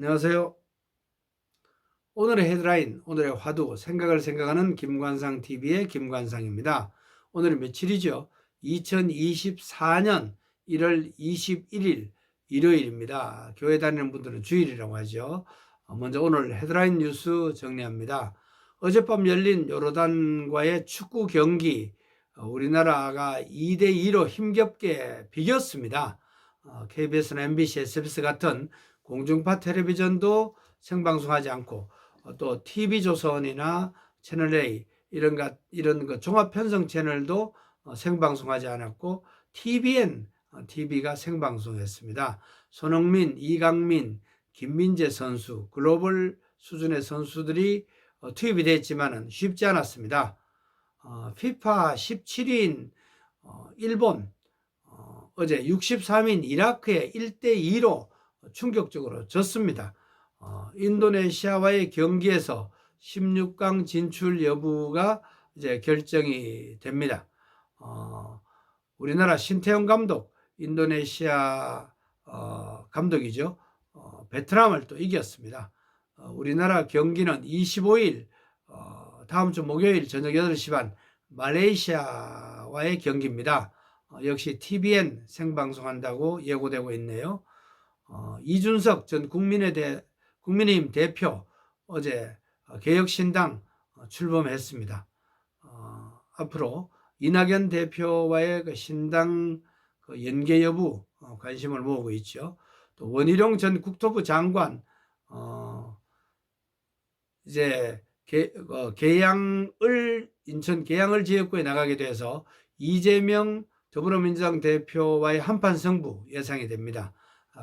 안녕하세요. 오늘의 헤드라인, 오늘의 화두, 생각을 생각하는 김관상TV의 김관상입니다. 오늘은 며칠이죠? 2024년 1월 21일 일요일입니다. 교회 다니는 분들은 주일이라고 하죠. 먼저 오늘 헤드라인 뉴스 정리합니다. 어젯밤 열린 요르단과의 축구 경기, 우리나라가 2대2로 힘겹게 비겼습니다. KBS나 MBC, SBS 같은 공중파 텔레비전도 생방송하지 않고 또 TV조선이나 채널A 이런 거 종합 편성 채널도 생방송하지 않았고 TVN TV가 생방송했습니다. 손흥민, 이강민, 김민재 선수 글로벌 수준의 선수들이 투입이 됐지만은 쉽지 않았습니다. 피파 17인 일본 어제 63인 이라크에 1대2로 충격적으로 졌습니다. 인도네시아와의 경기에서 16강 진출 여부가 이제 결정이 됩니다. 우리나라 신태용 감독, 인도네시아 감독이죠. 베트남을 또 이겼습니다. 우리나라 경기는 25일 다음 주 목요일 저녁 8시 반 말레이시아와의 경기입니다. 역시 TVN 생방송한다고 예고되고 있네요. 이준석 전 국민의힘 대표 어제 개혁신당 출범했습니다. 앞으로 이낙연 대표와의 그 신당 연계 여부 관심을 모으고 있죠. 또 원희룡 전 국토부 장관 이제 인천 계양을 지역구에 나가게 돼서 이재명 더불어민주당 대표와의 한판 승부 예상이 됩니다.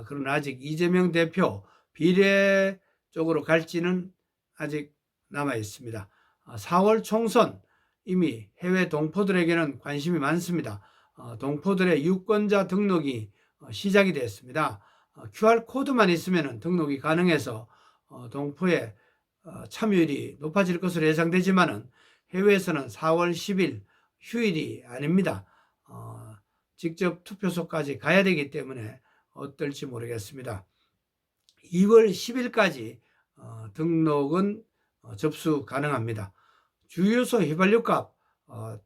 그러나 아직 이재명 대표 비례 쪽으로 갈지는 아직 남아 있습니다. 4월 총선 이미 해외 동포들에게는 관심이 많습니다. 동포들의 유권자 등록이 시작이 됐습니다. QR코드만 있으면 등록이 가능해서 동포의 참여율이 높아질 것으로 예상되지만 해외에서는 4월 10일 휴일이 아닙니다. 직접 투표소까지 가야 되기 때문에 어떨지 모르겠습니다. 2월 10일까지 등록은 접수 가능합니다. 주유소 휘발유값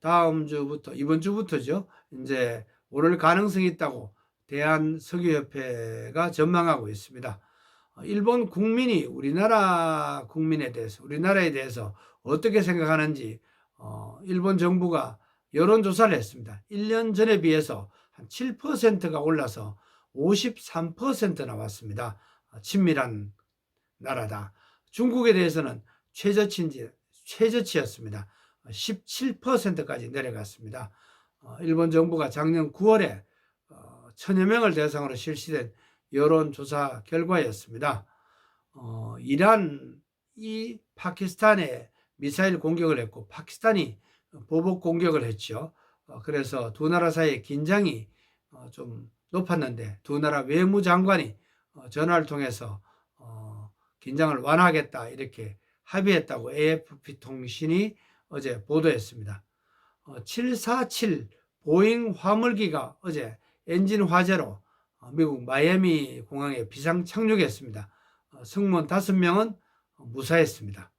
다음 주부터 이번 주부터죠. 이제 오를 가능성이 있다고 대한석유협회가 전망하고 있습니다. 일본 국민이 우리나라에 대해서 어떻게 생각하는지 일본 정부가 여론조사를 했습니다. 1년 전에 비해서 한 7%가 올라서 53% 나왔습니다. 친밀한 나라다. 중국에 대해서는 최저치였습니다. 17%까지 내려갔습니다. 일본 정부가 작년 9월에 1000여 명을 대상으로 실시된 여론조사 결과였습니다. 이란이 파키스탄에 미사일 공격을 했고 파키스탄이 보복 공격을 했죠. 그래서 두 나라 사이의 긴장이 좀 높았는데 두 나라 외무장관이 전화를 통해서 긴장을 완화하겠다 이렇게 합의했다고 AFP 통신이 어제 보도했습니다. 747 보잉 화물기가 어제 엔진 화재로 미국 마이애미 공항에 비상 착륙했습니다. 승무원 5명은 무사했습니다.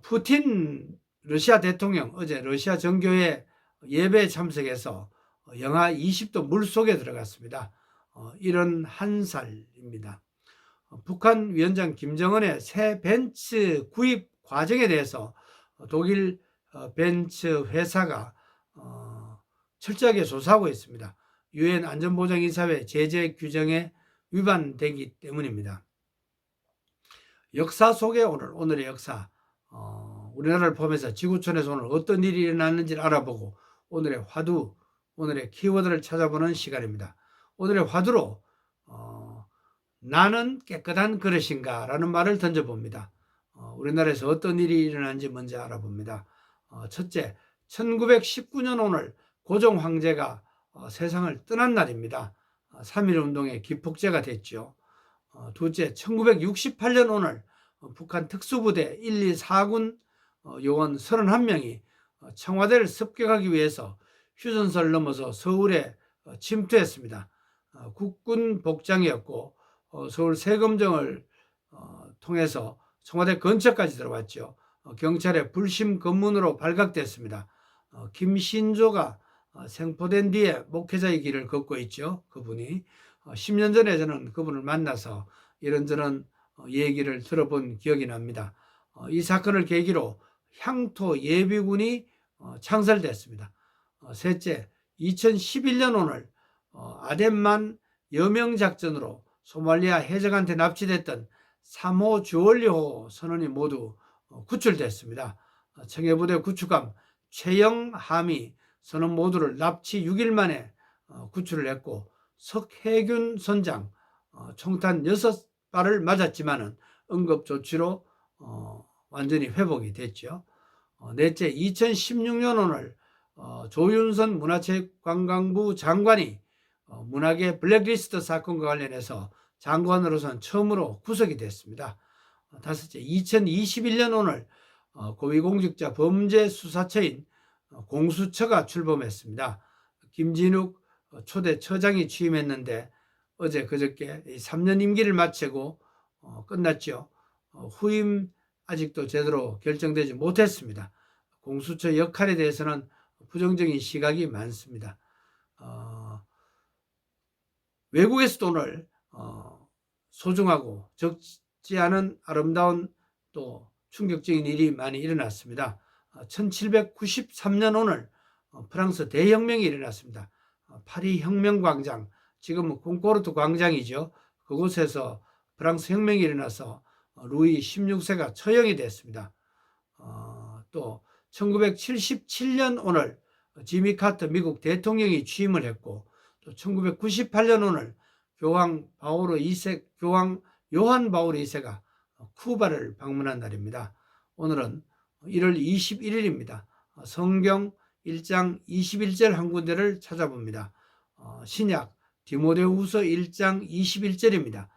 푸틴 러시아 대통령 어제 러시아 정교회 예배에 참석해서 영하 20도 물속에 들어갔습니다. 71살입니다. 북한 위원장 김정은의 새 벤츠 구입 과정에 대해서 독일 벤츠 회사가 철저하게 조사하고 있습니다. 유엔 안전보장이사회 제재 규정에 위반되기 때문입니다. 역사 속에 오늘의 역사, 우리나라를 포함해서 지구촌에서 오늘 어떤 일이 일어났는지를 알아보고 오늘의 화두, 오늘의 키워드를 찾아보는 시간입니다. 오늘의 화두로 나는 깨끗한 그릇인가 라는 말을 던져봅니다. 우리나라에서 어떤 일이 일어났는지 먼저 알아봅니다. 첫째, 1919년 오늘 고종 황제가 세상을 떠난 날입니다. 3.1운동의 기폭제가 됐죠. 둘째, 1968년 오늘 북한 특수부대 1, 2, 4군 요원 31명이 청와대를 습격하기 위해서 휴전선을 넘어서 서울에 침투했습니다. 국군 복장이었고 서울 세검정을 통해서 청와대 근처까지 들어왔죠. 경찰의 불심 검문으로 발각됐습니다. 김신조가 생포된 뒤에 목회자의 길을 걷고 있죠. 그분이 10년 전에 저는 그분을 만나서 이런저런 얘기를 들어본 기억이 납니다. 이 사건을 계기로 향토 예비군이 창설됐습니다. 셋째, 2011년 오늘 아덴만 여명작전으로 소말리아 해적한테 납치됐던 3호 주얼리호 선원이 모두 구출됐습니다. 청해부대 구축함 최영함이 선원 모두를 납치 6일 만에 구출을 했고, 석혜균 선장 총탄 6발을 맞았지만은 응급조치로 완전히 회복이 됐죠. 넷째, 2016년 오늘 조윤선 문화체육관광부 장관이 문학의 블랙리스트 사건과 관련해서 장관으로서는 처음으로 구속이 됐습니다. 다섯째, 2021년 오늘 고위공직자 범죄수사처인 공수처가 출범했습니다. 김진욱 초대 처장이 취임했는데 어제 그저께 3년 임기를 마치고 끝났죠. 후임 아직도 제대로 결정되지 못했습니다. 공수처 역할에 대해서는 부정적인 시각이 많습니다. 외국에서도 오늘 소중하고 적지 않은 아름다운 또 충격적인 일이 많이 일어났습니다. 1793년 오늘 프랑스 대혁명이 일어났습니다. 파리 혁명광장, 지금은 콩코르트 광장이죠. 그곳에서 프랑스 혁명이 일어나서 루이 16세가 처형이 됐습니다. 또 1977년 오늘 지미 카터 미국 대통령이 취임을 했고, 또 1998년 오늘 교황 요한 바오로 2세가 쿠바를 방문한 날입니다. 오늘은 1월 21일입니다. 성경 1장 21절 한 군데를 찾아봅니다. 신약 디모데후서 1장 21절입니다.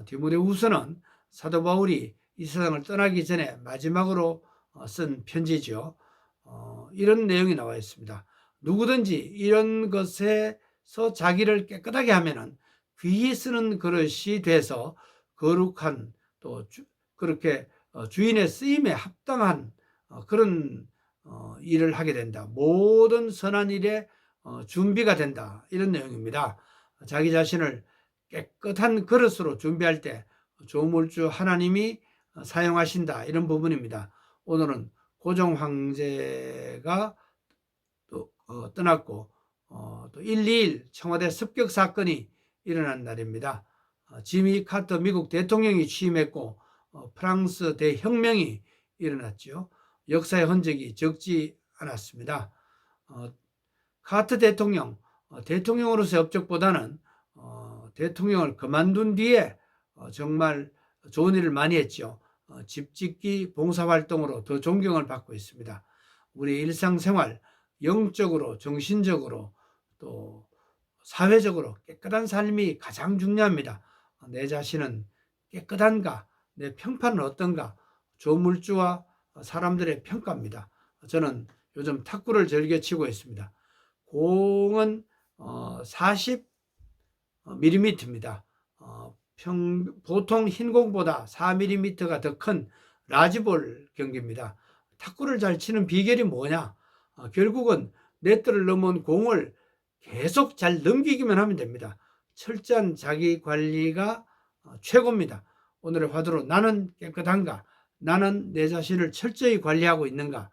디모데후서는 사도 바울이 이 세상을 떠나기 전에 마지막으로 쓴 편지죠. 이런 내용이 나와 있습니다. 누구든지 이런 것에서 자기를 깨끗하게 하면은 귀히 쓰는 그릇이 돼서 거룩한, 또 그렇게 주인의 쓰임에 합당한 그런 일을 하게 된다. 모든 선한 일에 준비가 된다. 이런 내용입니다. 자기 자신을 깨끗한 그릇으로 준비할 때 조물주 하나님이 사용하신다. 이런 부분입니다. 오늘은 고종 황제가 또 떠났고 또 121 청와대 습격 사건이 일어난 날입니다. 지미 카터 미국 대통령이 취임했고 프랑스 대혁명이 일어났죠. 역사의 흔적이 적지 않았습니다. 카터 대통령, 대통령으로서의 업적보다는 대통령을 그만둔 뒤에 정말 좋은 일을 많이 했죠. 집짓기 봉사활동으로 더 존경을 받고 있습니다. 우리 일상생활, 영적으로, 정신적으로, 또 사회적으로 깨끗한 삶이 가장 중요합니다. 내 자신은 깨끗한가? 내 평판은 어떤가? 조물주와 사람들의 평가입니다. 저는 요즘 탁구를 즐겨 치고 있습니다. 공은 40mm입니다. 보통 흰 공보다 4mm가 더 큰 라지볼 경기입니다. 탁구를 잘 치는 비결이 뭐냐? 결국은 네트를 넘은 공을 계속 잘 넘기기만 하면 됩니다. 철저한 자기 관리가 최고입니다. 오늘의 화두로 나는 깨끗한가? 나는 내 자신을 철저히 관리하고 있는가?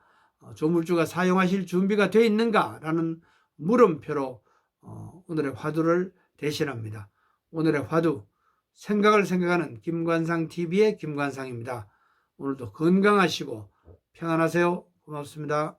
조물주가 사용하실 준비가 되어 있는가? 라는 물음표로 오늘의 화두를 대신합니다. 오늘의 화두, 생각을 생각하는 김관상TV의 김관상입니다. 오늘도 건강하시고 평안하세요. 고맙습니다.